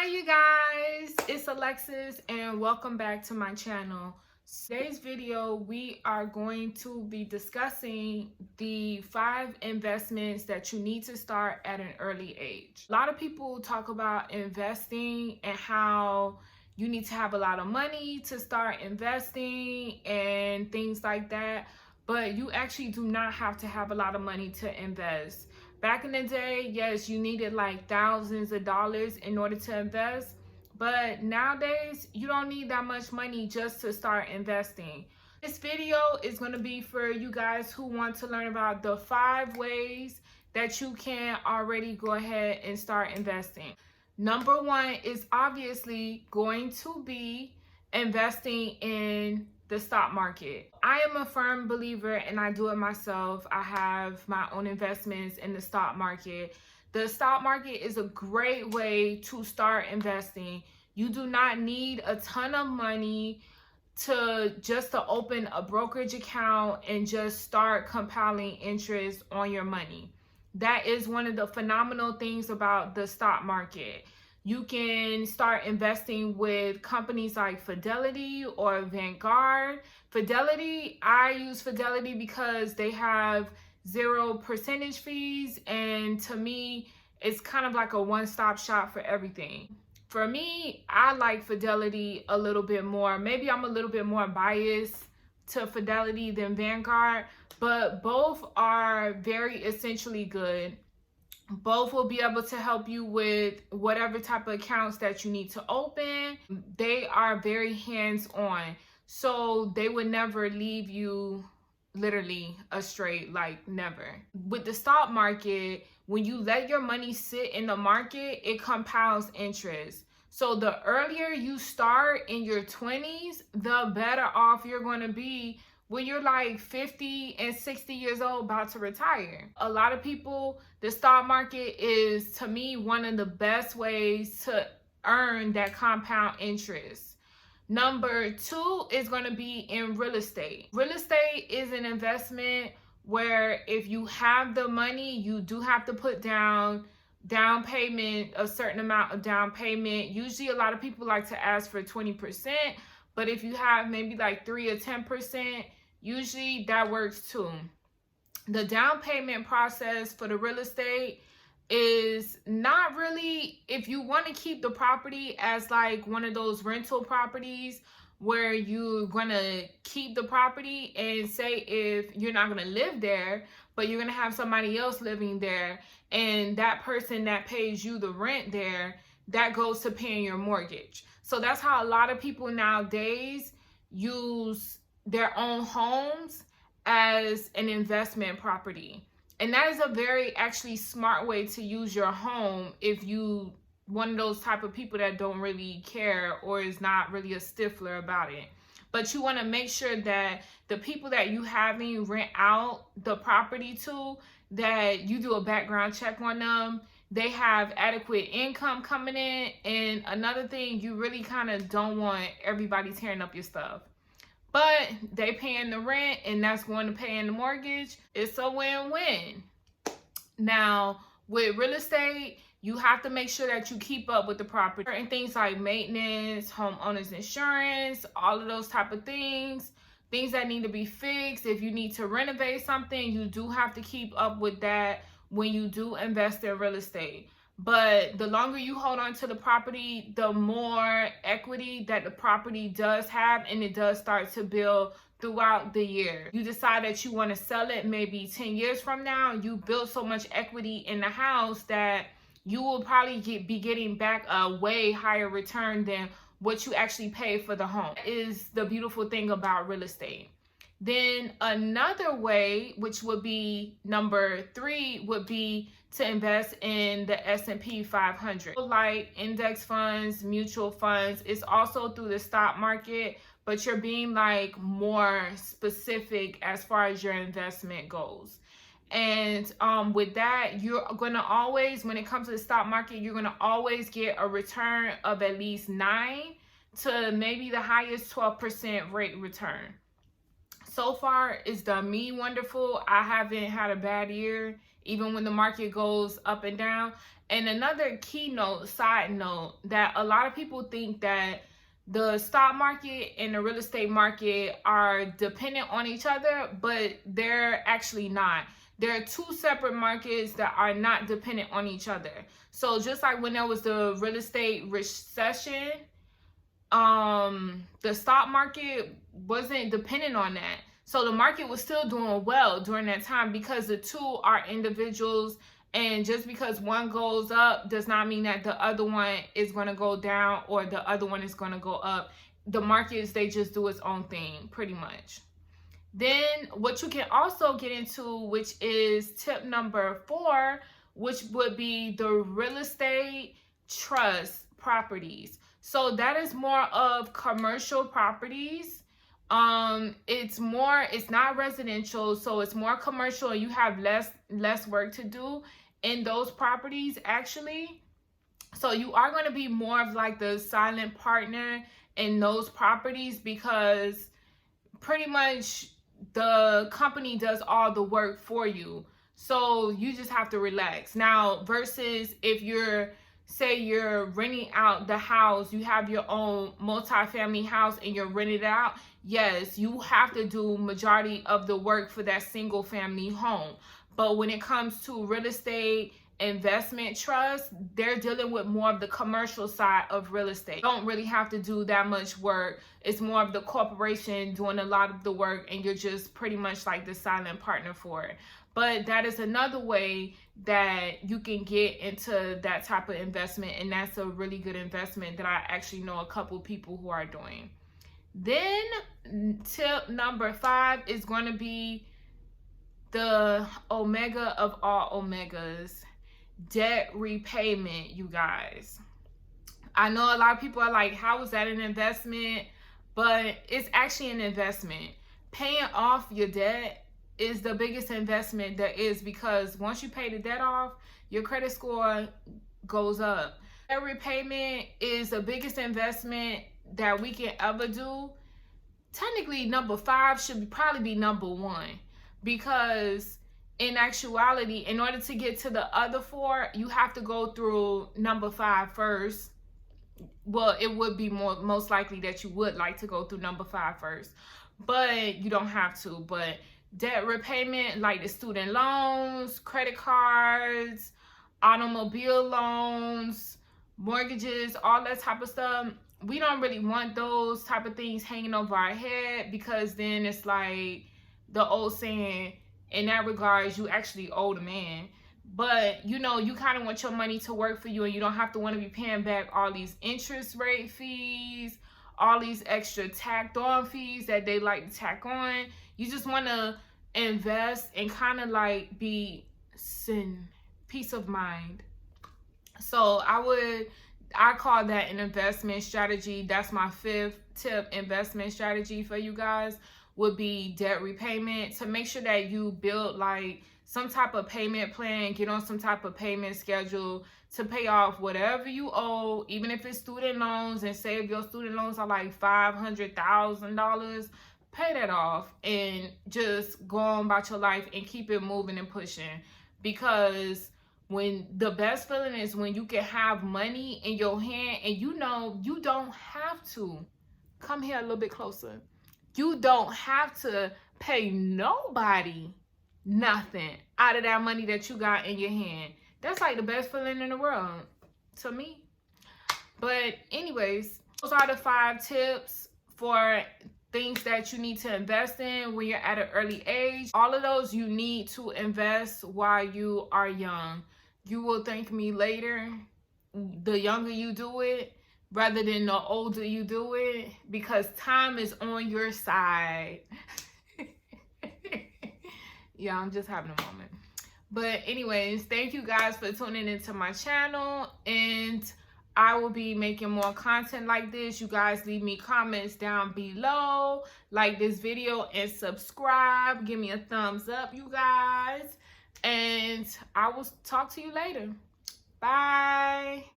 Hi you guys, it's Alexis and welcome back to my channel. Today's video we are going to be discussing the 5 investments that you need to start at an early age. A lot of people talk about investing and how you need to have a lot of money to start investing and things like that, but you actually do not have to have a lot of money to invest. Back in the day, yes, you needed like thousands of dollars in order to invest. But nowadays, you don't need that much money just to start investing. This video is going to be for you guys who want to learn about the 5 ways that you can already go ahead and start investing. Number 1 is obviously going to be investing in the stock market. I am a firm believer and I do it myself. I have my own investments in the stock market. The stock market is a great way to start investing. You do not need a ton of money to open a brokerage account and just start compounding interest on your money. That is one of the phenomenal things about the stock market. You can start investing with companies like Fidelity or Vanguard. I use Fidelity because they have 0% fees, and to me, it's kind of like a one-stop shop for everything. For me, I like Fidelity a little bit more. Maybe I'm a little bit more biased to Fidelity than Vanguard, but both are very essentially good. Both will be able to help you with whatever type of accounts that you need to open. They are very hands-on, so they would never leave you literally astray, like never. With the stock market, when you let your money sit in the market, it compounds interest. So the earlier you start in your 20s, the better off you're going to be when you're like 50 and 60 years old about to retire. A lot of people, the stock market is, to me, one of the best ways to earn that compound interest. Number 2 is going to be in real estate. Real estate is an investment where if you have the money, you do have to put down payment, a certain amount of down payment. Usually a lot of people like to ask for 20%, but if you have maybe like 3 or 10%, usually that works too. The down payment process for the real estate is not really, if you want to keep the property as like one of those rental properties where you're going to keep the property, and say if you're not going to live there, but you're going to have somebody else living there, and that person that pays you the rent there, that goes to paying your mortgage. So that's how a lot of people nowadays use their own homes as an investment property. And that is a very actually smart way to use your home if you one of those type of people that don't really care or is not really a stickler about it. But you want to make sure that the people that you having rent out the property to, that you do a background check on them. They have adequate income coming in. And another thing, you really kind of don't want everybody tearing up your stuff. But they paying the rent, and that's going to paying the mortgage. It's a win-win. Now, with real estate, you have to make sure that you keep up with the property. Certain things like maintenance, homeowners insurance, all of those type of things that need to be fixed. If you need to renovate something, you do have to keep up with that when you do invest in real estate. But the longer you hold on to the property, the more equity that the property does have, and it does start to build throughout the year. You decide that you want to sell it maybe 10 years from now, you build so much equity in the house that you will probably be getting back a way higher return than what you actually pay for the home. That is the beautiful thing about real estate. Then another way, which would be number 3, would be to invest in the S&P 500. Like index funds, mutual funds, it's also through the stock market, but you're being like more specific as far as your investment goes. And with that, you're going to always, when it comes to the stock market, you're going to always get a return of at least 9 to maybe the highest 12% rate return. So far, it's done me wonderful. I haven't had a bad year even when the market goes up and down. And another side note, that a lot of people think that the stock market and the real estate market are dependent on each other, but they're actually not. There are two separate markets that are not dependent on each other. So just like when there was the real estate recession, the stock market wasn't dependent on that. So the market was still doing well during that time because the two are individuals, and just because one goes up does not mean that the other one is going to go down or the other one is going to go up. The markets, they just do its own thing pretty much. Then what you can also get into, which is tip number 4, which would be the real estate trust properties. So that is more of commercial properties. It's not residential, so it's more commercial, and you have less work to do in those properties actually. So you are going to be more of like the silent partner in those properties, because pretty much the company does all the work for you. So you just have to relax. Now, versus if say you're renting out the house, you have your own multi-family house and you're renting it out, yes, you have to do majority of the work for that single family home. But when it comes to real estate investment trust, they're dealing with more of the commercial side of real estate. Don't really have to do that much work. It's more of the corporation doing a lot of the work, and you're just pretty much like the silent partner for it. But that is another way that you can get into that type of investment, and that's a really good investment that I actually know a couple people who are doing. Then tip number 5 is going to be the omega of all omegas, debt repayment, you guys. I know a lot of people are like, how is that an investment? But it's actually an investment. Paying off your debt is the biggest investment there is, because once you pay the debt off, your credit score goes up. Debt repayment is the biggest investment that we can ever do. Technically, number 5 should probably be number 1, because in actuality, in order to get to the other 4, you have to go through number 5 first. Well, it would be most likely that you would like to go through number 5 first, but you don't have to. But debt repayment, like the student loans, credit cards, automobile loans, mortgages, all that type of stuff, we don't really want those type of things hanging over our head, because then it's like the old saying, in that regards, you actually owe the man. But you know, you kind of want your money to work for you, and you don't have to want to be paying back all these interest rate fees, all these extra tacked on fees that they like to tack on. You just want to invest and kind of like be peace of mind. So I call that an investment strategy. That's my 5th tip. Investment strategy for you guys would be debt repayment. To make sure that you build like some type of payment plan, get on some type of payment schedule to pay off whatever you owe, even if it's student loans. And say if your student loans are like $500,000, pay that off and just go on about your life and keep it moving and pushing. Because when the best feeling is when you can have money in your hand, and you know you don't have to, come here a little bit closer, you don't have to pay nobody nothing out of that money that you got in your hand. That's like the best feeling in the world to me. But anyways, those are the 5 tips for things that you need to invest in when you're at an early age. All of those you need to invest while you are young. You will thank me later, the younger you do it rather than the older you do it, because time is on your side. Yeah, I'm just having a moment. But anyways, thank you guys for tuning into my channel, and I will be making more content like this. You guys leave me comments down below, like this video, and subscribe. Give me a thumbs up, you guys, and I will talk to you later. Bye.